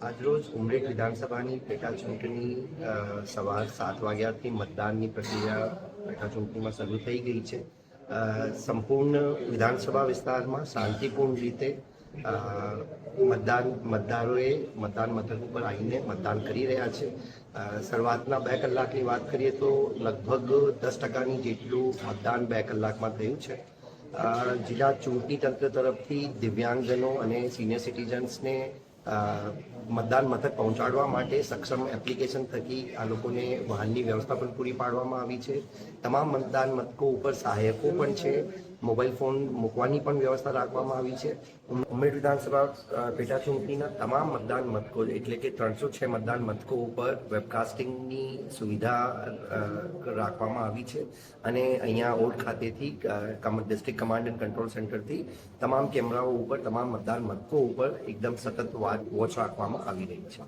આજરોજ ઉમરેઠ વિધાનસભાની પેટા ચૂંટણી સવાર 7 વાગ્યાથી મતદાનની પ્રક્રિયા પેટા ચૂંટણીમાં શરૂ થઈ ગઈ છે. સંપૂર્ણ વિધાનસભા વિસ્તારમાં શાંતિપૂર્ણ રીતે મતદારોએ મતદાન મથક ઉપર આવીને મતદાન કરી રહ્યા છે. શરૂઆતના 2 કલાકની વાત કરીએ તો લગભગ 10% જેટલું મતદાન 2 કલાકમાં થયું છે. જિલ્લા ચૂંટણી તંત્ર તરફથી દિવ્યાંગજનો અને સિનિયર સિટીઝન્સને મતદાન મથક પહોંચાડવા માટે સક્ષમ એપ્લિકેશન થકી આ લોકોને વાહનની વ્યવસ્થા પણ પૂરી પાડવામાં આવી છે. તમામ મતદાન મથકો ઉપર સહાયકો પણ છે. મોબાઈલ ફોન મૂકવાની પણ વ્યવસ્થા રાખવામાં આવી છે. ઉમરેઠ વિધાનસભા પેટા ચૂંટણીના તમામ મતદાન મથકો એટલે કે 306 મતદાન મથકો ઉપર વેબકાસ્ટિંગની સુવિધા રાખવામાં આવી છે અને અહીંયા ઓડ ખાતેથી ડિસ્ટ્રિક્ટ કમાન્ડ એન્ડ કંટ્રોલ સેન્ટરથી તમામ કેમેરાઓ ઉપર તમામ મતદાન મથકો ઉપર એકદમ સતત વોચ રાખવામાં આવી રહી છે.